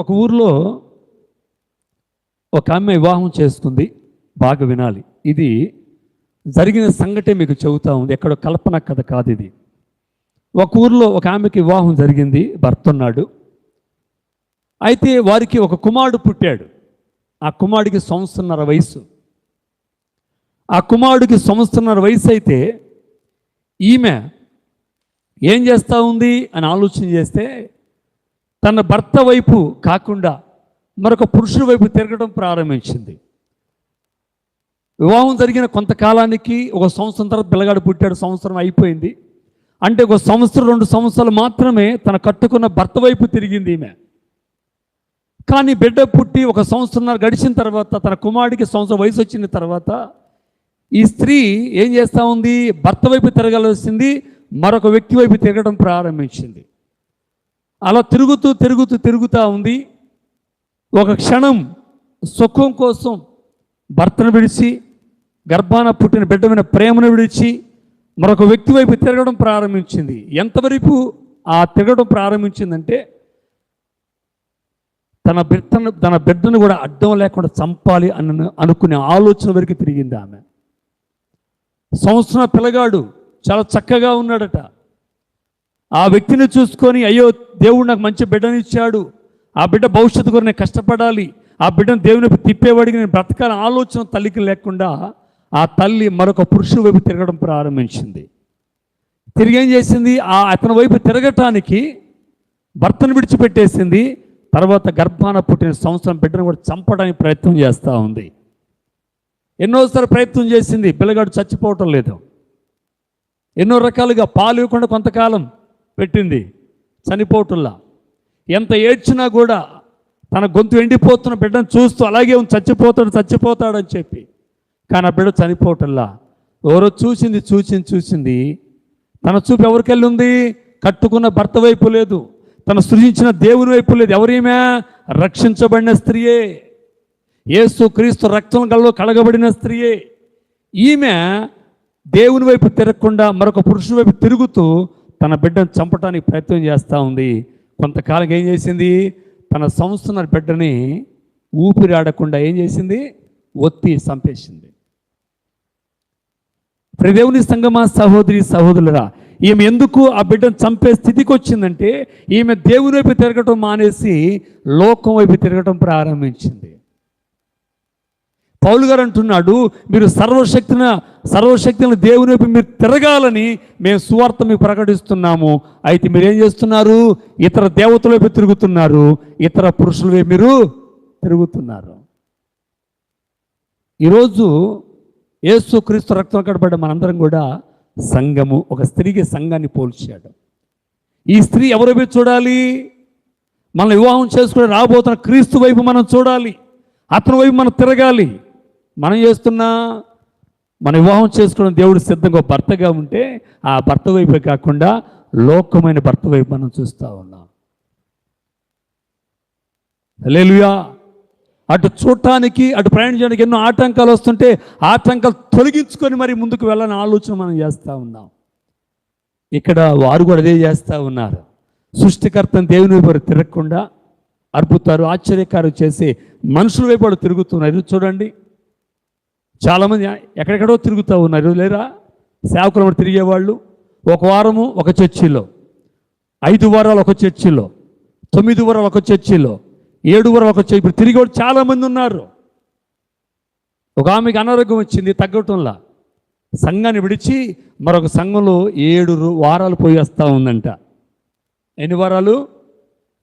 ఒక ఊరిలో ఒక ఆమె వివాహం చేసుకుంది. బాగా వినాలి, ఇది జరిగిన సంఘటన మీకు చెబుతా ఉంది, ఎక్కడో కల్పన కథ కాదు ఇది. ఒక ఊరిలో ఒక ఆమెకి వివాహం జరిగింది, భర్త ఉన్నాడు. అయితే వారికి ఒక కుమారుడు పుట్టాడు. ఆ కుమారుడికి 1.5 సంవత్సరాల వయసు. ఆ కుమారుడికి 1.5 సంవత్సరాల వయసు అయితే ఈమె ఏం చేస్తూ ఉంది అని ఆలోచన చేస్తే తన భర్త వైపు కాకుండా మరొక పురుషుడి వైపు తిరగడం ప్రారంభించింది. వివాహం జరిగిన కొంతకాలానికి 1 సంవత్సరం తర్వాత పిల్లగాడు పుట్టాడు. సంవత్సరం అయిపోయింది అంటే 1 సంవత్సరం 2 సంవత్సరాలు మాత్రమే తన కట్టుకున్న భర్త వైపు తిరిగింది ఈమె. కానీ బిడ్డ పుట్టి 1 సంవత్సరం గడిచిన తర్వాత, తన కుమారుడికి 1 సంవత్సరం వయసు వచ్చిన తర్వాత ఈ స్త్రీ ఏం చేస్తూ ఉంది, భర్త వైపు తిరగాల్సింది మరొక వ్యక్తి వైపు తిరగడం ప్రారంభించింది. అలా తిరుగుతూ ఉంది. ఒక క్షణం సుఖం కోసం భర్తను విడిచి, గర్భాన పుట్టిన బిడ్డ మీద ప్రేమను విడిచి మరొక వ్యక్తి వైపు తిరగడం ప్రారంభించింది. ఎంతవరకు ఆ తిరగడం ప్రారంభించిందంటే తన బిడ్డను కూడా అడ్డం లేకుండా చంపాలి అనుకునే ఆలోచన వరకు తిరిగింది ఆమె. 1 సంవత్సరం పిల్లగాడు చాలా చక్కగా ఉన్నాడట. ఆ వ్యక్తిని చూసుకొని, అయ్యో దేవుడు నాకు మంచి బిడ్డనిచ్చాడు, ఆ బిడ్డ భవిష్యత్తు కూడా నేను కష్టపడాలి, ఆ బిడ్డను దేవుని వైపు తిప్పేవాడికి నేను బ్రతకాలని ఆలోచన తల్లికి లేకుండా ఆ తల్లి మరొక పురుషుడి వైపు తిరగడం ప్రారంభించింది. తిరిగి ఏం చేసింది, అతని వైపు తిరగటానికి భర్తను విడిచిపెట్టేసింది. తర్వాత గర్భాన పుట్టిన 1 సంవత్సరం బిడ్డను కూడా చంపడానికి ప్రయత్నం చేస్తూ ఉంది. ఎన్నోసార్లు ప్రయత్నం చేసింది, పిల్లగాడు చచ్చిపోవటం లేదు. ఎన్నో రకాలుగా పాలు ఇవ్వకుండా కొంతకాలం పెట్టింది, చనిపోవటంలా. ఎంత ఏడ్చినా కూడా తన గొంతు ఎండిపోతున్న బిడ్డను చూస్తూ అలాగే చచ్చిపోతాడని చెప్పి, కానీ ఆ బిడ్డ చనిపోవటంలా. ఎవరో చూసింది. తన చూపు ఎవరికెళ్ళి ఉంది, కట్టుకున్న భర్త వైపు లేదు, తను సృజించిన దేవుని వైపు లేదు. ఎవరేమే, రక్షించబడిన స్త్రీయే, యేసు క్రీస్తు రక్తం కడగబడిన స్త్రీయే. ఈమె దేవుని వైపు తిరగకుండా మరొక పురుషుని వైపు తిరుగుతూ తన బిడ్డను చంపడానికి ప్రయత్నం చేస్తూ ఉంది. కొంతకాలం ఏం చేసింది, తన 1 సంవత్సరం బిడ్డని ఊపిరి ఆడకుండా ఏం చేసింది, ఒత్తి చంపేసింది. దేవుని సంగమా, సహోదరి సహోదరులరా, ఈమె ఎందుకు ఆ బిడ్డను చంపే స్థితికి వచ్చిందంటే ఈమె దేవుని వైపు తిరగటం మానేసి లోకం వైపు తిరగటం ప్రారంభించింది. పౌలు గారు అంటున్నాడు, మీరు సర్వశక్తిని దేవుని వైపు మీరు తిరగాలని మేము సువార్త మీకు ప్రకటిస్తున్నాము. అయితే మీరు ఏం చేస్తున్నారు, ఇతర దేవతల వైపు తిరుగుతున్నారు, ఇతర పురుషుల వైపు మీరు తిరుగుతున్నారు. ఈరోజు యేసు క్రీస్తు రక్తం కడబడ్డ మనందరం కూడా సంఘము, ఒక స్త్రీకి సంఘాన్ని పోల్చాడు. ఈ స్త్రీ ఎవరి వైపు చూడాలి, మనం వివాహం చేసుకుని రాబోతున్న క్రీస్తు వైపు మనం చూడాలి, అతని వైపు మనం తిరగాలి. మనం మన వివాహం చేసుకున్న దేవుడు సిద్ధంగా భర్తగా ఉంటే ఆ భర్త వైపే కాకుండా లోకమైన భర్త వైపు మనం చూస్తూ ఉన్నాం. హల్లెలూయా. అటు చూడటానికి, అటు ప్రయాణించడానికి ఎన్నో ఆటంకాలు వస్తుంటే ఆటంకాలు తొలగించుకొని మరి ముందుకు వెళ్ళాలని ఆలోచన మనం చేస్తూ ఉన్నాం. ఇక్కడ వారు కూడా అదే చేస్తూ ఉన్నారు. సృష్టికర్తను దేవుని వైపు తిరగకుండా అద్భుతాలు ఆశ్చర్యకారు చేసే మనుషుల వైపు వాడు తిరుగుతున్నారు. చూడండి, చాలామంది ఎక్కడెక్కడో తిరుగుతూ ఉన్నారు. లేరా సేవకులు తిరిగేవాళ్ళు, 1 వారము ఒక చర్చిలో, 5 వారాలు ఒక చర్చిలో, 9 వారాలు ఒక చర్చిలో, 7 వారాలు ఒక చర్చి. ఇప్పుడు తిరిగేవాడు చాలామంది ఉన్నారు. ఒక ఆమెకి అనారోగ్యం వచ్చింది, తగ్గటంలా సంఘాన్ని విడిచి మరొక సంఘంలో 7 వారాలు పోయి వస్తూ ఉందంట. ఎన్ని వారాలు?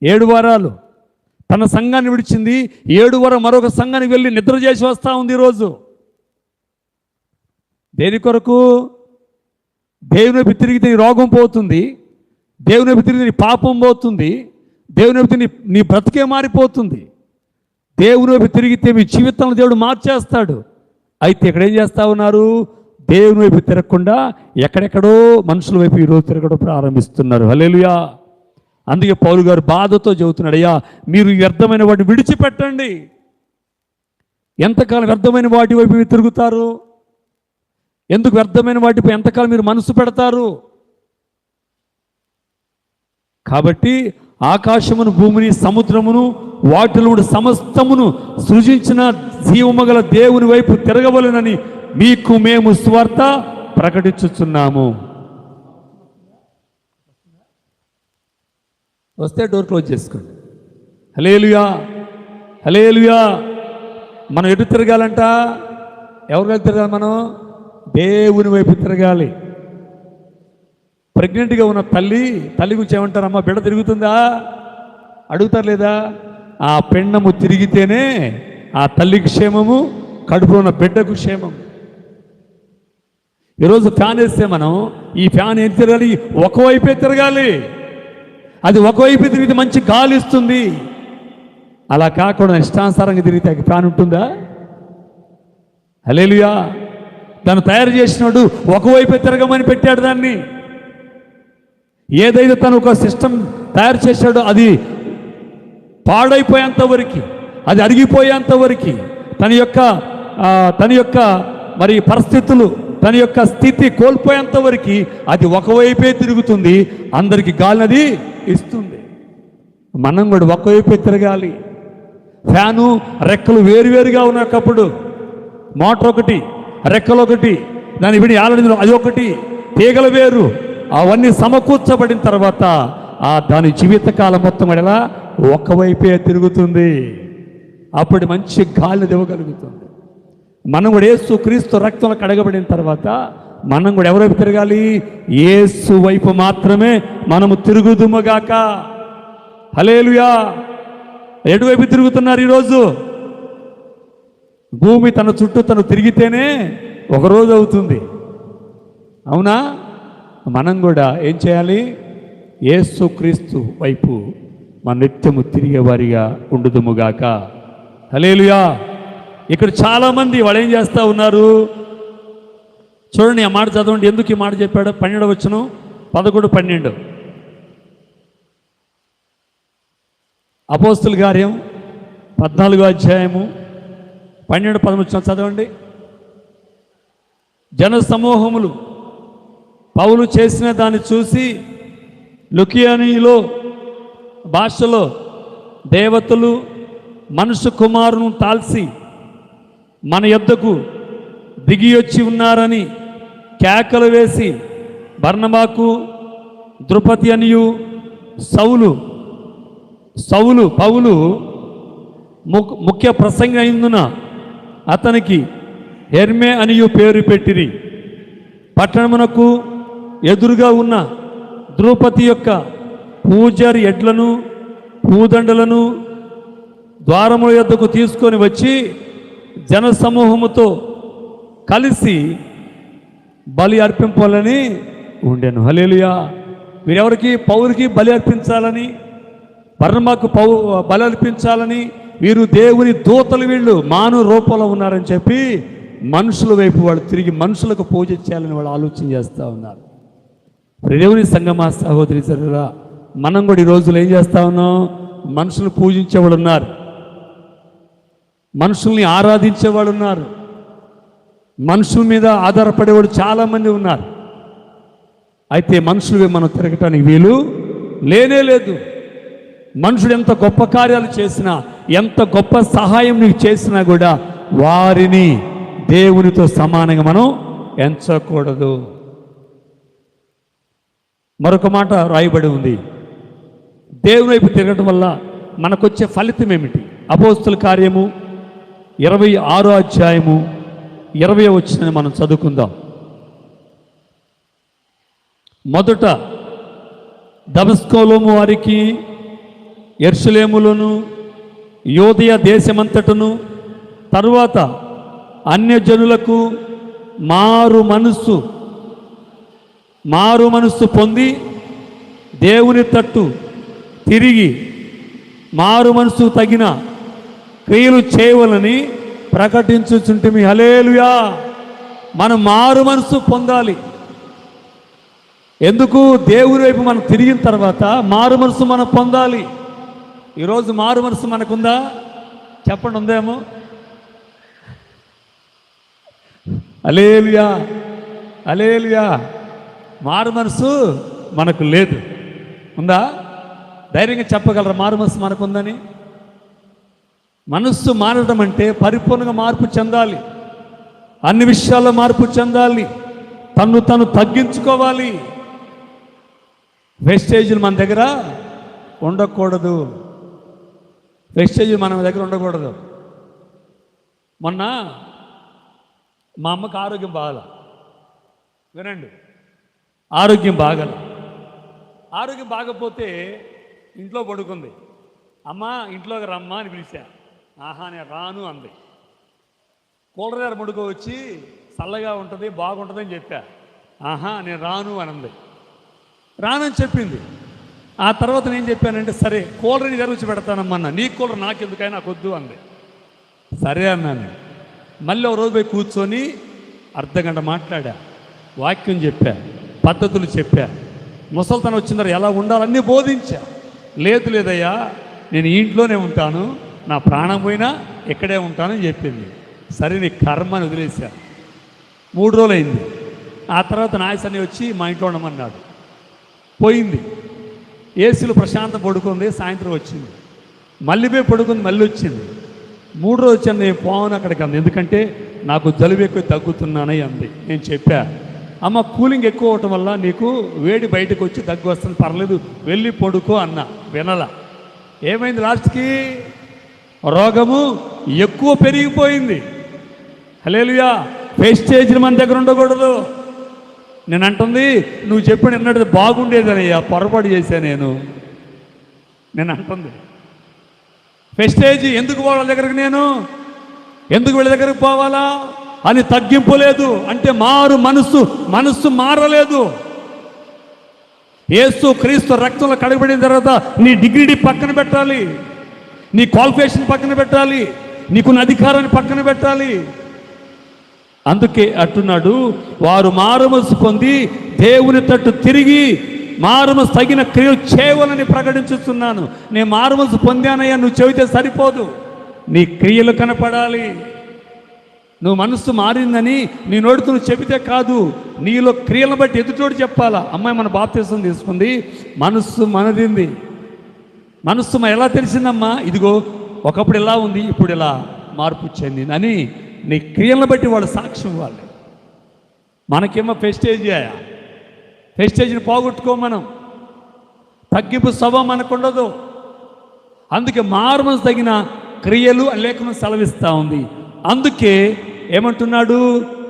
7 వారాలు. తన సంఘాన్ని విడిచింది, 7 వారం మరొక సంఘానికి వెళ్ళి నిద్ర చేసి వస్తూ ఉంది. ఈరోజు దేని కొరకు? దేవుని వైపు తిరిగితే నీ రోగం పోతుంది, దేవుని వైపు తిరిగితే నీ పాపం పోతుంది, దేవుని వైపు నీ బ్రతికే మారిపోతుంది. దేవుని వైపు తిరిగితే మీ జీవితంలో దేవుడు మార్చేస్తాడు. అయితే ఇక్కడ ఏం చేస్తూ ఉన్నారు, దేవుని వైపు తిరగకుండా ఎక్కడెక్కడో మనుషుల వైపు ఈరోజు తిరగడం ప్రారంభిస్తున్నారు. హల్లెలూయా. అందుకే పౌలు గారు బాధతో చెబుతున్నాడు, అయ్యా మీరు వ్యర్థమైన వాటిని విడిచిపెట్టండి. ఎంతకాలం వ్యర్థమైన వాటి వైపు మీరు తిరుగుతారు? ఎందుకు వ్యర్థమైన వాటిపై ఎంతకాలం మీరు మనసు పెడతారు? కాబట్టి ఆకాశమును, భూమిని, సముద్రమును, వాటిలో సమస్తమును సృజించిన జీవమగల దేవుని వైపు తిరగవలెనని మీకు మేము సువార్త ప్రకటించుచున్నాము. వస్తే డోర్ క్లోజ్ చేసుకోండి. హల్లెలూయా, హల్లెలూయా. మనం ఎటు తిరగాలంట? ఎవరి వైపు తిరగాలి? మనం దేవుని వైపు తిరగాలి. ప్రెగ్నెంట్గా ఉన్న తల్లి గురించి ఏమంటారమ్మా? బిడ్డ తిరుగుతుందా అడుగుతారు లేదా? ఆ పెండము తిరిగితేనే ఆ తల్లికి క్షేమము, కడుపులో ఉన్న బిడ్డకు క్షేమం. ఈరోజు ఫ్యాన్ వేస్తే మనం ఈ ఫ్యాన్ ఏం తిరగాలి? ఒకవైపే తిరగాలి. అది ఒకవైపు తిరిగితే మంచి గాలి ఇస్తుంది. అలా కాకుండా ఇష్టానుసారంగా తిరిగితే ఫ్యాన్ ఉంటుందా? హల్లెలూయా. దాన్ని తయారు చేసినాడు ఒకవైపే తిరగమని పెట్టాడు దాన్ని. ఏదైతే తను ఒక సిస్టమ్ తయారు చేశాడో అది పాడైపోయేంత వరకు, అది అరిగిపోయేంత వరకు, తన యొక్క మరి పరిస్థితులు, తన యొక్క స్థితి కోల్పోయేంత వరకు అది ఒకవైపే తిరుగుతుంది, అందరికి గాలినది ఇస్తుంది. మనం కూడా ఒకవైపే తిరగాలి. ఫ్యాను రెక్కలు వేరువేరుగా ఉన్నప్పుడు, మోటార్ ఒకటి, రెక్కలు ఒకటి, దాని విడి ఆలడించడం అది ఒకటి, తీగలు వేరు, అవన్నీ సమకూర్చబడిన తర్వాత దాని జీవితకాలం మొత్తం ఎలా ఒకవైపే తిరుగుతుంది. అప్పుడు మంచి గాలిని ఇవ్వగలుగుతుంది. మనం కూడా యేసు క్రీస్తు రక్తంలో కడగబడిన తర్వాత మనం కూడా ఎవరైపు తిరగాలి? యేసు వైపు మాత్రమే మనము తిరుగుదుముగాక. హల్లెలూయా. ఎటువైపు తిరుగుతున్నారు ఈరోజు? భూమి తన చుట్టూ తను తిరిగితేనే ఒకరోజు అవుతుంది, అవునా? మనం కూడా ఏం చేయాలి? యేసు క్రీస్తు వైపు మన నిత్యము తిరిగేవారిగా ఉండుదుముగాక. హల్లెలూయా. ఇక్కడ చాలామంది వాళ్ళు ఏం చేస్తూ ఉన్నారు చూడండి. ఆ మాట చదవండి. ఎందుకు ఈ మాట చెప్పాడు? 12వ వచనం, 11, 12. అపోస్తుల కార్యం 14వ అధ్యాయము 12, 13 చదవండి. జన సమూహములు పౌలు చేసిన దాన్ని చూసి లుకియానీలో భాషలో దేవతలు మనుష్య కుమారును తాల్చి మన యొద్దకు దిగియొచ్చి ఉన్నారని కేకలు వేసి బర్నబాకు, ద్రుపది అనియు పౌలు ముఖ్య ప్రసంగి అయినందున అతనికి హెర్మే అనియు పేరు పెట్టిరి. పట్టణమునకు ఎదురుగా ఉన్న ద్రౌపది యొక్క పూజారి ఎడ్లను, పూదండలను ద్వారముల యొద్దకు తీసుకొని వచ్చి జన సమూహముతో కలిసి బలి అర్పింపాలని ఉండెను. హల్లెలూయా. వీరెవరికి? పౌలుకి బలి అర్పించాలని, బర్నబాకు బలి అర్పించాలని, వీరు దేవుని దూతలు, వీళ్ళు మానవ రూపంలో ఉన్నారని చెప్పి మనుషుల వైపు వాళ్ళు తిరిగి మనుషులకు పూజ చేయాలని వాళ్ళు ఆలోచన చేస్తూ ఉన్నారు. దేవుని సంగమా సహోదరి సరురా, మనం కూడా ఈ రోజులు ఏం చేస్తా ఉన్నాం? మనుషులు పూజించేవాళ్ళు ఉన్నారు, మనుషుల్ని ఆరాధించేవాళ్ళు ఉన్నారు, మనుషుల మీద ఆధారపడేవాడు చాలామంది ఉన్నారు. అయితే మనుషులు మనం తిరగటానికి వీలు లేనే లేదు. మనుషుడు ఎంత గొప్ప కార్యాలు చేసినా, ఎంత గొప్ప సహాయం నీకు చేసినా కూడా వారిని దేవునితో సమానంగా మనం ఎంచకూడదు. మరొక మాట రాయబడి ఉంది. దేవుని వైపు తిరగటం వల్ల మనకొచ్చే ఫలితం ఏమిటి? అపోస్తుల కార్యము 26వ అధ్యాయము 20వ వచనాన్ని మనం చదువుకుందాం. మొదట దమస్కోలోము వారికి, యెరూషలేములోను, యోదయ దేశమంతటను, తరువాత అన్యజనులకు మారు మనస్సు పొంది దేవుని తట్టు తిరిగి మారు మనసు తగిన క్రియలు చేయవలని ప్రకటించుచుంటిమి. హల్లెలూయా. మనం మారు మనసు పొందాలి. ఎందుకు? దేవుని వైపు మనం తిరిగిన తర్వాత మారు మనసు మనం పొందాలి. ఈరోజు మారు మనసు మనకుందా? చెప్పండి, ఉందేమో? హల్లెలూయా, హల్లెలూయా. మారు మనసు మనకు లేదు. ఉందా? ధైర్యంగా చెప్పగలరా మారు మనసు మనకుందని? మనస్సు మారడం అంటే పరిపూర్ణంగా మార్పు చెందాలి, అన్ని విషయాల్లో మార్పు చెందాలి, తను తగ్గించుకోవాలి. వెస్టేజ్లు మన దగ్గర ఉండకూడదు, వెస్టేజ్ మన దగ్గర ఉండకూడదు. మొన్న మా అమ్మకి ఆరోగ్యం బాగాల, వినండి, ఆరోగ్యం బాగపోతే ఇంట్లో పడుకుంది. అమ్మ ఇంట్లోకి రమ్మా అని పిలిచా. ఆహా నేను రాను అంది. కూలర్ దగ్గర పడుకో వచ్చి చల్లగా ఉంటుంది బాగుంటుంది అని చెప్పా. ఆహా నేను రాను అని అంది. రానని చెప్పింది. ఆ తర్వాత నేను చెప్పానంటే సరే కూలర్ని తెరచి పెడతానమ్మన్నా, నీ కూలర్ నాకెందుకైనా నాకు వద్దు అంది. సరే అన్నాను. మళ్ళీ ఒక రోజు పోయి కూర్చొని అర్ధగంట మాట్లాడా, వాక్యం చెప్పా, పద్ధతులు చెప్పా, ముసలితనం వచ్చిందర ఎలా ఉండాలన్నీ బోధించా. లేదయ్యా నేను ఇంట్లోనే ఉంటాను, నా ప్రాణం పోయినా ఇక్కడే ఉంటానని చెప్పింది. సరే నీ కర్మ అని వదిలేశా. 3 రోజులు అయింది. ఆ తర్వాత నాయసన్ని వచ్చి మా ఇంట్లో ఉండమన్నాడు. పోయింది. ఏసీలో ప్రశాంతం పడుకుంది. సాయంత్రం వచ్చింది, మళ్ళీ పోయి పడుకుంది, మళ్ళీ వచ్చింది. 3 రోజులు వచ్చాను. నేను పోను అక్కడికి అంది. ఎందుకంటే నాకు జలుబు ఎక్కువ తగ్గుతున్నానని అంది. నేను చెప్పా, అమ్మ కూలింగ్ ఎక్కువ అవటం వల్ల నీకు వేడి బయటకు వచ్చి దగ్గు వస్తుంది, పర్లేదు వెళ్ళి పడుకో అన్న. వినలా. ఏమైంది? లాస్ట్కి రోగము ఎక్కువ పెరిగిపోయింది. హల్లెలూయా. వెస్టేజ్లు మన దగ్గర ఉండకూడదు. నేను అంటుంది, నువ్వు చెప్పిన ఎన్నడది బాగుండేదనయ్యా, పొరపాటు చేశా నేను అంటుంది. వెస్టేజ్ ఎందుకు పోవాల దగ్గరికి, నేను ఎందుకు వీళ్ళ దగ్గరికి పోవాలా అని తగ్గింపు లేదు. అంటే మనస్సు మారలేదు. యేసు క్రీస్తు రక్తంలో కడగబడిన తర్వాత నీ డిగ్రీ పక్కన పెట్టాలి, నీ క్వాలిఫికేషన్ పక్కన పెట్టాలి, నీకున్న అధికారాన్ని పక్కన పెట్టాలి. అందుకే అంటున్నాడు, వారు మారుమనసు పొంది దేవుని తట్టు తిరిగి మారుమనసు తగిన క్రియలు చేయవాలని ప్రకటించుతున్నాను. నేను మారుమనసు పొందానయ్యా నువ్వు చెబితే సరిపోదు, నీ క్రియలు కనపడాలి. నువ్వు మనస్సు మారిందని నీ నోటితో నువ్వు చెబితే కాదు, నీలో క్రియలను బట్టి ఎదుటోడు చెప్పాలా. అమ్మాయి మన బాప్తిసం తీసుకుంది, మనస్సు మనదింది. మనస్సు ఎలా తెలిసిందమ్మా? ఇదిగో ఒకప్పుడు ఇలా ఉంది, ఇప్పుడు ఇలా మార్పు చెందింది అని నీ క్రియలను బట్టి వాడు సాక్ష్యం ఇవ్వాలి. మనకేమో ఫెస్టేజ్ని పోగొట్టుకో, మనం తగ్గింపు స్వభావం మనకు ఉండదు. అందుకే మారుమనసు తగిన క్రియలు లేఖనం సెలవిస్తూ ఉంది. అందుకే ఏమంటున్నాడు?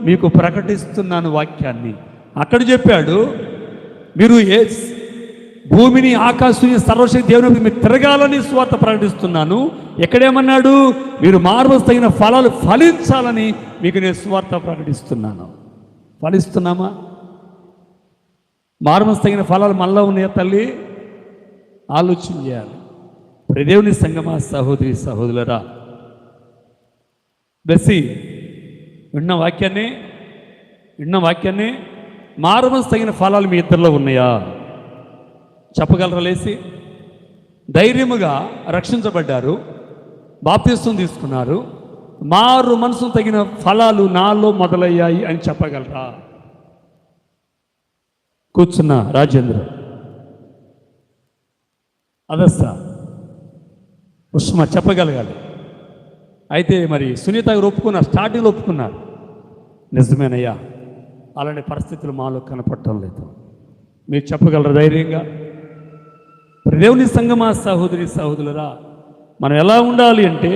మీకు ప్రకటిస్తున్నాను వాక్యాన్ని. అక్కడ చెప్పాడు, మీరు భూమిని ఆకాశాన్ని సర్వశక్తి దేవుని మీరు తిరగాలని సువార్త ప్రకటిస్తున్నాను. ఎక్కడేమన్నాడు? మీరు మారుమనసు తగిన ఫలాలు ఫలించాలని మీకు నేను సువార్త ప్రకటిస్తున్నాను. ఫలిస్తున్నామా? మారుమనసు తగిన ఫలాలు మళ్ళా ఉన్నాయా తల్లి? ఆలోచన చేయాలి. దేవుని సంగమా, సహోదరి సహోదరులరా, బెస్సి విన్న వాక్యాన్ని మారుమనసు తగిన ఫలాలు మీ ఇద్దరిలో ఉన్నాయా? చెప్పగలరా? లేసి ధైర్యముగా రక్షించబడ్డారు, బాప్తిసం తీసుకున్నారు, మారు మనసు తగిన ఫలాలు నాలో మొదలయ్యాయి అని చెప్పగలరా? కూర్చున్న రాజేంద్ర, అదస్తా, ఉష్మ చెప్పగలగాలి. అయితే మరి సునీత గారు ఒప్పుకున్నారు, స్టార్టింగ్లో ఒప్పుకున్నారు. నిజమేనయ్యా, అలాంటి పరిస్థితులు మాలో కనపడటం లేదు. మీరు చెప్పగలరా ధైర్యంగా? దేవుని సంగమా, సహోదరి సహోదరులరా, మనం ఎలా ఉండాలి అంటే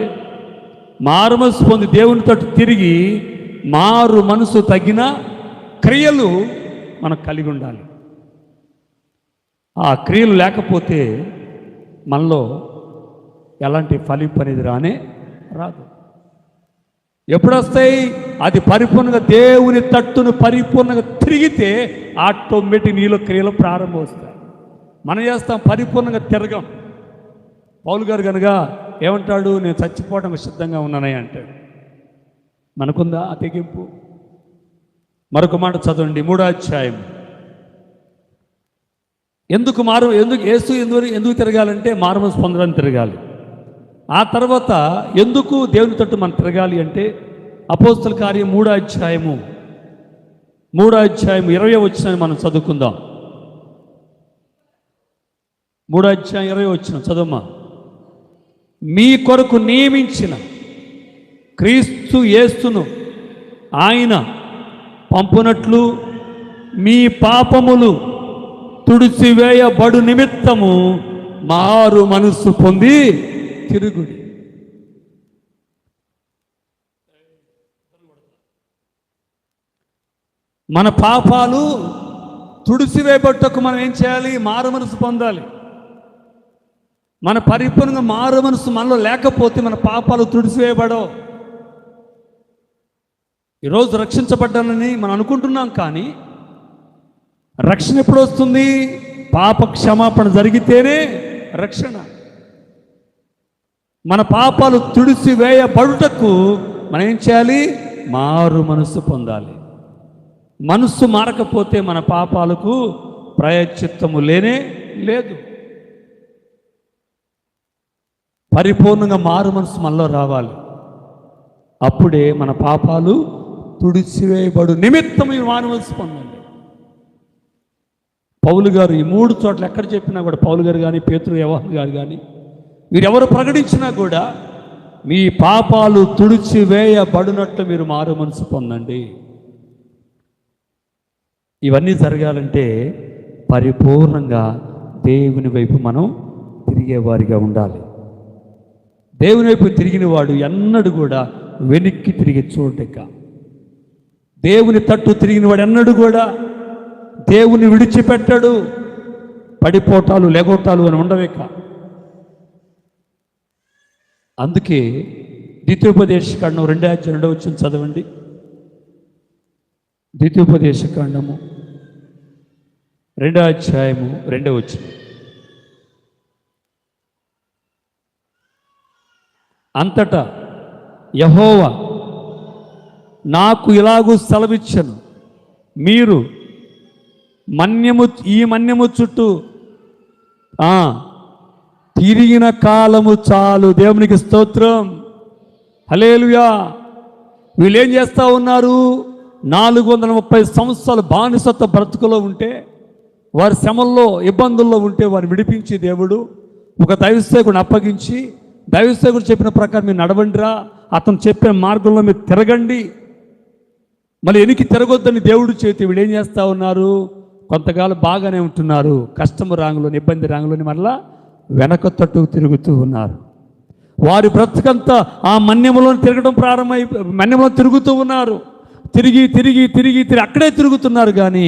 మారుమనసు పొంది దేవుని తట్టు తిరిగి మారు మనసు తగిన క్రియలు మనం కలిగి ఉండాలి. ఆ క్రియలు లేకపోతే మనలో ఎలాంటి ఫలింపు అనేది రాదు. ఎప్పుడు వస్తాయి? అది పరిపూర్ణంగా దేవుని తట్టును పరిపూర్ణంగా తిరిగితే ఆటోమేటిక్ నీలో క్రియలు ప్రారంభం వస్తాయి. మనం చేస్తాం, పరిపూర్ణంగా తిరగం. పౌలు గారు కనుక ఏమంటాడు? నేను చచ్చిపోవడానికి సిద్ధంగా ఉన్నానని అంటాడు. మనకుందా ఆ తెగింపు? మరొక మాట చదవండి, 3వ అధ్యాయం. ఎందుకు తిరగాలంటే మారుమనసు పొందడానికి తిరగాలి. ఆ తర్వాత ఎందుకు దేవుని తట్టు మనం తిరగాలి అంటే అపోస్తల కార్యం 3వ అధ్యాయం 20వ వచనాన్ని మనం చదువుకుందాం. 3:20 చదువుమా. మీ కొరకు నియమించిన క్రీస్తు యేసును ఆయన పంపునట్లు మీ పాపములు తుడిచివేయబడు నిమిత్తము మారు మనస్సు పొంది తిరుగుడి. మన పాపాలు తుడిచివేయబట్టకు మనం ఏం చేయాలి? మారు మనసు పొందాలి. మన పరిపూర్ణంగా మారు మనసు మనలో లేకపోతే మన పాపాలు తుడిచివేయబడవు. ఈరోజు రక్షించబడ్డానని మనం అనుకుంటున్నాం, కానీ రక్షణ ఎప్పుడు వస్తుంది? పాప క్షమాపణ జరిగితేనే రక్షణ. మన పాపాలు తుడిచివేయబడుటకు మనం ఏం చేయాలి? మారు మనసు పొందాలి. మనస్సు మారకపోతే మన పాపాలకు ప్రాయశ్చిత్తము లేనే లేదు. పరిపూర్ణంగా మారు మనసు మనలో రావాలి. అప్పుడే మన పాపాలు తుడిచివేయబడు నిమిత్తం మారు మనసు పొందండి. పౌలు గారు ఈ 3 చోట్ల ఎక్కడ చెప్పినా కూడా, పౌలు గారు కానీ, పేతురు, యోహాను గారు కానీ, వీరెవరు ప్రకటించినా కూడా మీ పాపాలు తుడిచివేయబడినట్లు మీరు మారు మనసు పొందండి. ఇవన్నీ జరగాలంటే పరిపూర్ణంగా దేవుని వైపు మనం తిరిగేవారిగా ఉండాలి. దేవుని వైపు తిరిగిన వాడు ఎన్నడూ కూడా వెనక్కి తిరిగి చూడక, దేవుని తట్టు తిరిగిన వాడు ఎన్నడూ కూడా దేవుని విడిచిపెట్టాడు. పడిపోటాలు లెగోటాలు అని ఉండవేక. అందుకే ద్వితీయోపదేశకాండం 2:2 చదవండి. ద్వితీయోపదేశకాండము 2:2 అంతటా యెహోవా నాకు ఇలాగూ సెలవిచ్చెను, మీరు ఈ మన్యము చుట్టూ తిరిగిన కాలము చాలు. దేవునికి స్తోత్రం, హల్లెలూయా. వీళ్ళు ఏం చేస్తూ ఉన్నారు? 430 సంవత్సరాలు బానిసత్వ బ్రతుకులో ఉంటే, వారి శ్రమల్లో ఇబ్బందుల్లో ఉంటే వారిని విడిపించి దేవుడు ఒక దైవసేవకుడిని అప్పగించి, దైవసేవకుడు చెప్పిన ప్రకారం మీరు నడవండిరా, అతను చెప్పిన మార్గంలో మీరు తిరగండి, మళ్ళీ వెనక్కి తిరగొద్దని దేవుడు చేతి వీళ్ళు ఏం చేస్తూ ఉన్నారు? కొంతకాలం బాగానే ఉంటున్నారు, కష్టము రాంగులోని, ఇబ్బంది రాంగులోని మరలా వెనక తట్టు తిరుగుతూ ఉన్నారు. వారి బ్రతుకంతా ఆ మన్యములో తిరగడం మన్యములో తిరుగుతూ ఉన్నారు. తిరిగి తిరిగి తిరిగి తిరిగి అక్కడే తిరుగుతున్నారు, కానీ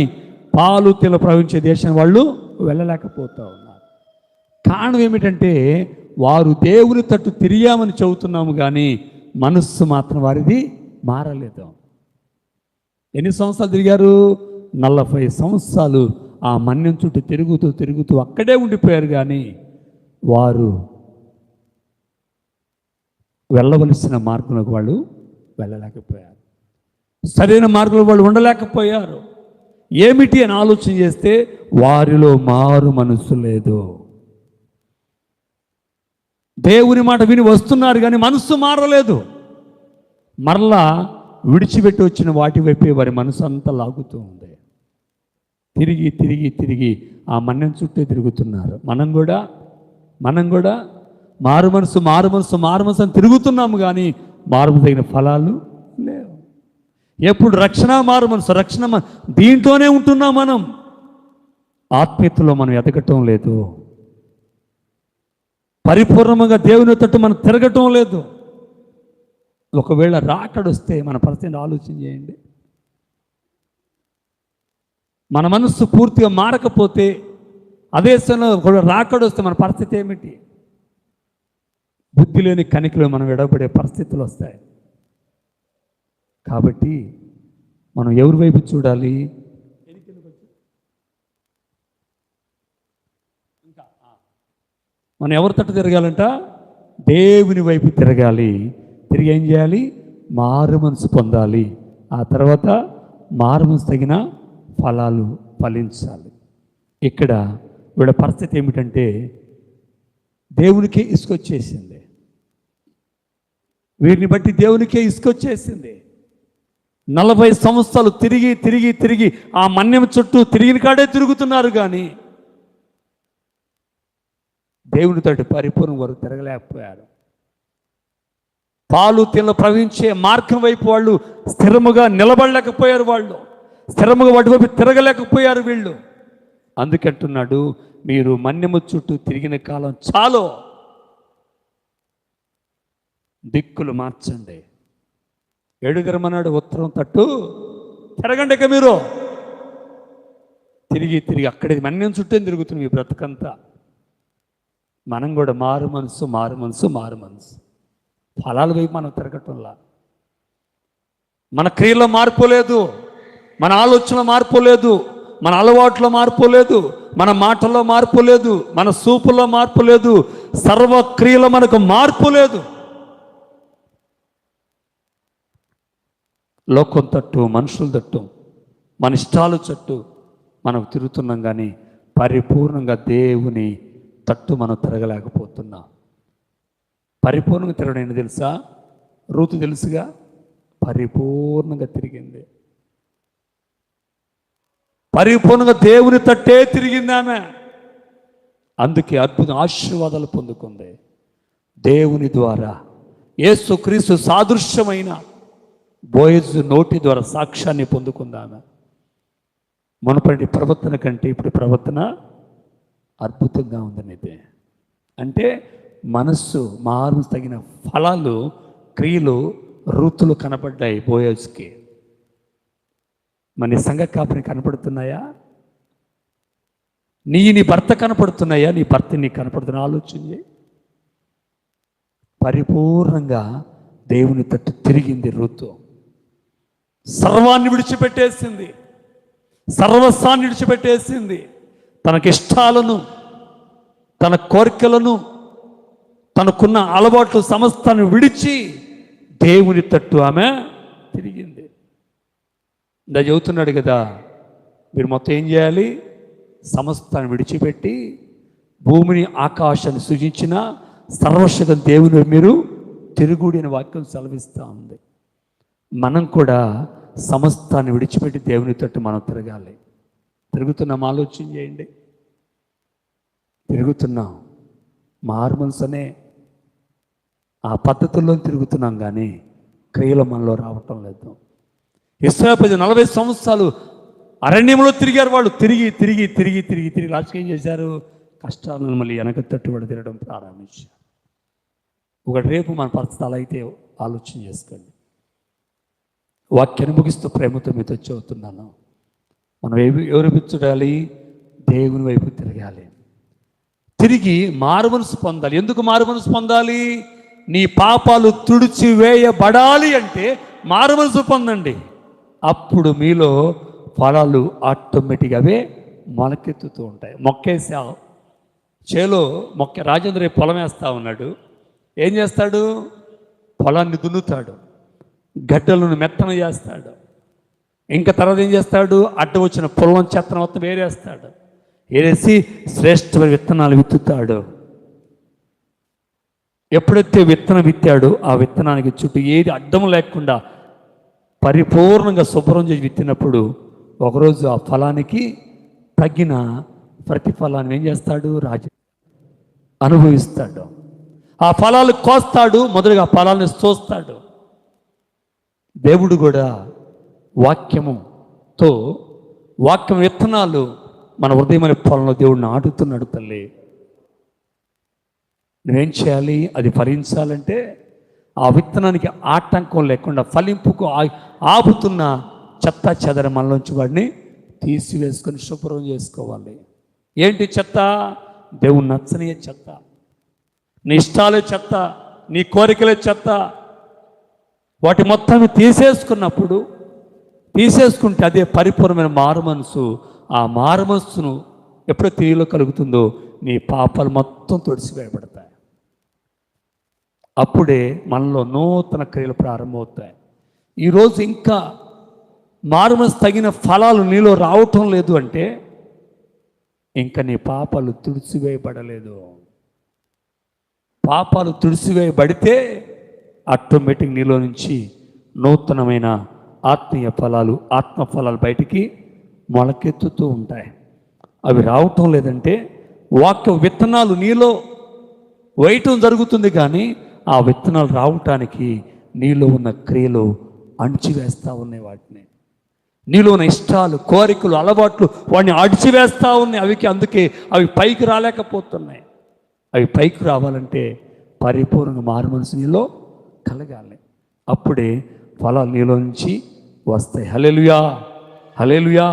పాలు తెల ప్రవహించే దేశం వాళ్ళు వెళ్ళలేకపోతూ ఉన్నారు. కారణం ఏమిటంటే వారు దేవుని తట్టు తిరిగామని చెబుతున్నాము, కానీ మనస్సు మాత్రం వారిది మారలేదు. ఎన్ని సంవత్సరాలు తిరిగారు? 40 సంవత్సరాలు ఆ మన్యం చుట్టూ తిరుగుతూ తిరుగుతూ అక్కడే ఉండిపోయారు, కానీ వారు వెళ్ళవలసిన మార్గంలోకి వాళ్ళు వెళ్ళలేకపోయారు. సరైన మార్గంలో వాళ్ళు ఉండలేకపోయారు. ఏమిటి అని ఆలోచన చేస్తే వారిలో మారు మనసు లేదు. దేవుని మాట విని వస్తున్నారు, కానీ మనస్సు మారలేదు. మరలా విడిచిపెట్టి వచ్చిన వాటి వైపే వారి మనసు అంతా లాగుతూ ఉంది. తిరిగి తిరిగి తిరిగి ఆ మన్యం చుట్టూ తిరుగుతున్నారు. మనం కూడా మారు మనసు అని తిరుగుతున్నాము, కానీ మారు తగిన ఫలాలు లేవు. ఎప్పుడు రక్షణ మారు మనసు దీంట్లోనే ఉంటున్నాం. మనం ఆత్మీయతలో మనం ఎదగటం లేదు. పరిపూర్ణంగా దేవుని తట్టు మనం తిరగటం లేదు. ఒకవేళ రాకడొస్తే మన పరిస్థితిని ఆలోచన చేయండి. మన మనస్సు పూర్తిగా మారకపోతే, అదే సమయంలో రాకడొస్తే మన పరిస్థితి ఏమిటి? బుద్ధి లేని కనికలో మనం ఎడబడే పరిస్థితులు వస్తాయి. కాబట్టి మనం ఎవరి వైపు చూడాలి? మనం ఎవరి తట్టు తిరగాలంట? దేవుని వైపు తిరగాలి. తిరిగి ఏం చేయాలి? మారు మనసు పొందాలి. ఆ తర్వాత మారు మనసు తగిన ఫలాలు ఫలించాలి. ఇక్కడ వీళ్ళ పరిస్థితి ఏమిటంటే దేవునికే ఇసుకొచ్చేసింది. వీరిని బట్టి దేవునికే ఇసుకొచ్చేసింది. 40 సంవత్సరాలు తిరిగి తిరిగి తిరిగి ఆ మన్యం చుట్టూ తిరిగిన కాడే తిరుగుతున్నారు, కానీ దేవునితోటి పరిపూర్ణ వారు తిరగలేకపోయారు. పాలు తేనెలు ప్రవహించే మార్గం వైపు వాళ్ళు స్థిరముగా నిలబడలేకపోయారు. వాళ్ళు స్థిరముగా వాటి వైపు తిరగలేకపోయారు వీళ్ళు. అందుకంటున్నాడు, మీరు మన్యము చుట్టూ తిరిగిన కాలం చాలు, దిక్కులు మార్చండి. ఏడుగరమన్నాడు, ఉత్తరం తట్టు తిరగండి. ఇక మీరు తిరిగి తిరిగి అక్కడే మన్యం చుట్టూ తిరుగుతుంది మీ బ్రతకంతా. మనం కూడా మారు మనసు ఫలాల వైపు మనం తిరగటంలా. మన క్రియలో మార్పు లేదు, మన ఆలోచనలో మార్పు లేదు, మన అలవాట్లో మార్పు లేదు, మన మాటల్లో మార్పు లేదు, మన చూపుల్లో మార్పు లేదు, సర్వక్రియలో మనకు మార్పు లేదు. లోకం తట్టు, మనుషుల తట్టు, మన ఇష్టాల చుట్టూ మనం తిరుగుతున్నాం, కానీ పరిపూర్ణంగా దేవుని తట్టు మనం తిరగలేకపోతున్నాం. పరిపూర్ణంగా తిరగడం ఏంటి తెలుసా? రూతు తెలుసుగా, పరిపూర్ణంగా తిరిగింది. పరిపూర్ణంగా దేవుని తట్టే తిరిగింది ఆమె. అందుకే అద్భుత ఆశీర్వాదాలు పొందుకుంది. దేవుని ద్వారా యేసుక్రీస్తు సాదృశ్యమైన బోయజు నోటి ద్వారా సాక్ష్యాన్ని పొందుకుందామె. మునుపటి ప్రవర్తన కంటే ఇప్పుడు ప్రవర్తన అద్భుతంగా ఉందనేది. అంటే మనస్సు మారు తగిన ఫలాలు, క్రియలు, రూతులు కనపడ్డాయి బోయజ్కి. మన సంఘ కాపుని కనపడుతున్నాయా? నీ భర్త కనపడుతున్నాయా? నీ భర్త నీకు కనపడుతున్నా? ఆలోచించి. పరిపూర్ణంగా దేవుని తట్టు తిరిగింది రూతు. సర్వాన్ని విడిచిపెట్టేసింది, సర్వస్వాన్ని విడిచిపెట్టేసింది. తనకిష్టాలను, తన కోరికలను, తనకున్న అలవాట్లు సమస్తాన్ని విడిచి దేవుని తట్టు ఆమె తిరిగింది. ఇందా చెబుతున్నాడు కదా, మీరు మొత్తం ఏం చేయాలి? సమస్తాన్ని విడిచిపెట్టి భూమిని ఆకాశాన్ని సృజించిన సర్వశక్తి దేవుని మీరు తిరుగుడి అనే వాక్యం సెలవిస్తూ ఉంది. మనం కూడా సమస్తాన్ని విడిచిపెట్టి దేవుని తట్టు మనం తిరగాలి. తిరుగుతున్నాం, ఆలోచన చేయండి. తిరుగుతున్నాం, మారుమనసు అనే ఆ పద్ధతుల్లో తిరుగుతున్నాం, కానీ క్రియలు మనలో రావటం లేదు. ఇశ్రాయేలు 40 సంవత్సరాలు అరణ్యంలో తిరిగారు. వాళ్ళు తిరిగి తిరిగి తిరిగి తిరిగి తిరిగి లాస్ట్కి ఏం చేశారు? కష్టాలను మళ్ళీ వెనక తట్టుబడి తిరగడం ప్రారంభించారు. ఒకటి రేపు మన పరిస్థితి అలా అయితే ఆలోచన చేసుకోండి. వాక్యాన్ని ముగిస్తూ ప్రేమతో మీతో చెబుతున్నాను, మనం ఎవరి వైపు చూడాలి? దేవుని వైపు తిరగాలి. తిరిగి మారుమనసు పొందాలి. ఎందుకు మారుమనసు పొందాలి? నీ పాపాలు తుడిచివేయబడాలి అంటే మారుమనసు పొందండి. అప్పుడు మీలో ఫలాలు ఆటోమేటిక్గా అవే మొలకెత్తుతూ ఉంటాయి. మొక్కేసా చేలో రాజేంద్ర పొలం వేస్తూ ఉన్నాడు. ఏం చేస్తాడు? పొలాన్ని దున్నుతాడు, గడ్డలను మెత్తన చేస్తాడు. ఇంకా తర్వాత ఏం చేస్తాడు? అడ్డు వచ్చిన పొలం చెత్తను మొత్తం వేరేస్తాడు. వేరేసి శ్రేష్టమైన విత్తనాలు విత్తుతాడు. ఎప్పుడైతే విత్తనం విత్తాడో ఆ విత్తనానికి చుట్టూ ఏది అడ్డం లేకుండా పరిపూర్ణంగా శుభ్రం చేసి విత్తినప్పుడు ఒకరోజు ఆ ఫలానికి తగిన ప్రతిఫలాన్ని ఏం చేస్తాడు? రాజు అనుభవిస్తాడు. ఆ ఫలాలు కోస్తాడు, మొదలుగా ఆ ఫలాన్ని చూస్తాడు. దేవుడు కూడా వాక్యముతో, వాక్యం విత్తనాలు మన హృదయమైన పొలంలో దేవుడిని నాటుతున్నాడు. తల్లి, నువ్వేం చేయాలి? అది ఫలించాలంటే ఆ విత్తనానికి ఆటంకం లేకుండా ఫలింపుకు ఆపుతున్న చెత్త చెదర మనలోంచి వాడిని తీసివేసుకొని శుభ్రం చేసుకోవాలి. ఏంటి చెత్త? దేవుడు నచ్చని చెత్త, నీ ఇష్టాలే చెత్త, నీ కోరికలే చెత్త. వాటి మొత్తం తీసేసుకుంటే అదే పరిపూర్ణమైన మారు మనసు. ఆ మారు మనస్సును ఎప్పుడో తీరులో కలుగుతుందో నీ పాపాలు మొత్తం తుడిచివేయబడతాయి. అప్పుడే మనలో నూతన క్రియలు ప్రారంభమవుతాయి. ఈరోజు ఇంకా మారు మనసు తగిన ఫలాలు నీలో రావటం లేదు అంటే ఇంకా నీ పాపాలు తుడిచివేయబడలేదు. పాపాలు తుడిచివేయబడితే ఆటోమేటిక్ నీలో నుంచి నూతనమైన ఆత్మీయ ఫలాలు, ఆత్మ ఫలాలు బయటికి మొలకెత్తుతూ ఉంటాయి. అవి రావటం లేదంటే వాక్య విత్తనాలు నీలో వేయటం జరుగుతుంది, కానీ ఆ విత్తనాలు రావటానికి నీలో ఉన్న క్రియలు అణిచివేస్తూ ఉన్నాయి. వాటిని నీలో ఉన్న ఇష్టాలు, కోరికలు, అలవాట్లు వాడిని అడిచివేస్తూ ఉన్నాయి. అందుకే అవి పైకి రాలేకపోతున్నాయి. అవి పైకి రావాలంటే పరిపూర్ణంగా మారు మనసు నీలో కలగాలి. అప్పుడే ఫలాలు నీలో నుంచి వస్తాయి. హల్లెలూయా, హల్లెలూయా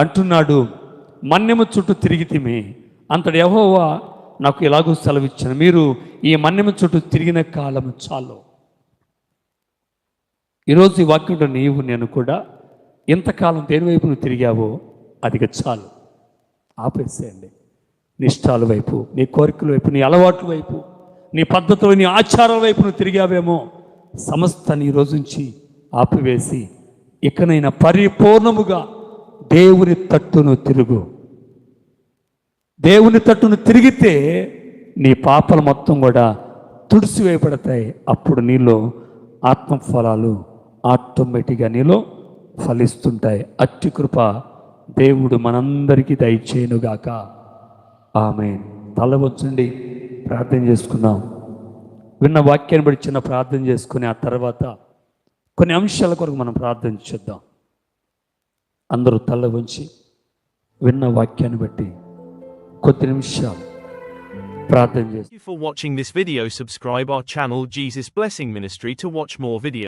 అంటున్నాడు. మన్యము చుట్టూ తిరిగితిమి, అంతటి యెహోవా నాకు ఎలాగో సెలవిచ్చాను, మీరు ఈ మన్యము చుట్టూ తిరిగిన కాలం చాలు. ఈరోజు ఈ వాక్యంలో నీవు నేను కూడా ఎంతకాలం దేని వైపు నువ్వు తిరిగావో అది చాలు. ఆపేసేయండి. నీ ఇష్టాల వైపు, నీ కోరికల వైపు, నీ అలవాట్ల వైపు, నీ పద్ధతులు, నీ ఆచారాల వైపు నువ్వు తిరిగావేమో సమస్తాన్ని ఈ రోజు నుంచి ఆపివేసి ఇకనైనా పరిపూర్ణముగా దేవుని తట్టును తిరుగు. దేవుని తట్టును తిరిగితే నీ పాపలు మొత్తం కూడా తుడిసివేయబడతాయి. అప్పుడు నీలో ఆత్మఫలాలు ఆటోమేటిక్గా నీలో ఫలిస్తుంటాయి. అట్టి కృప దేవుడు మనందరికీ దయచేయునుగాక. ఆమేన్. తల వంచండి, ప్రార్థన చేసుకుందాం. విన్న వాక్యాన్ని బట్టి చిన్న ప్రార్థన చేసుకుని ఆ తర్వాత కొన్ని అంశాల కొరకు మనం ప్రార్థన చేద్దాం. అందరూ తల వంచి విన్న వాక్యాన్ని బట్టి కొద్ది నిమిషాలు ప్రార్థన చేస్తాం. Thank you for watching this video. Subscribe our channel Jesus Blessing Ministry to watch more videos.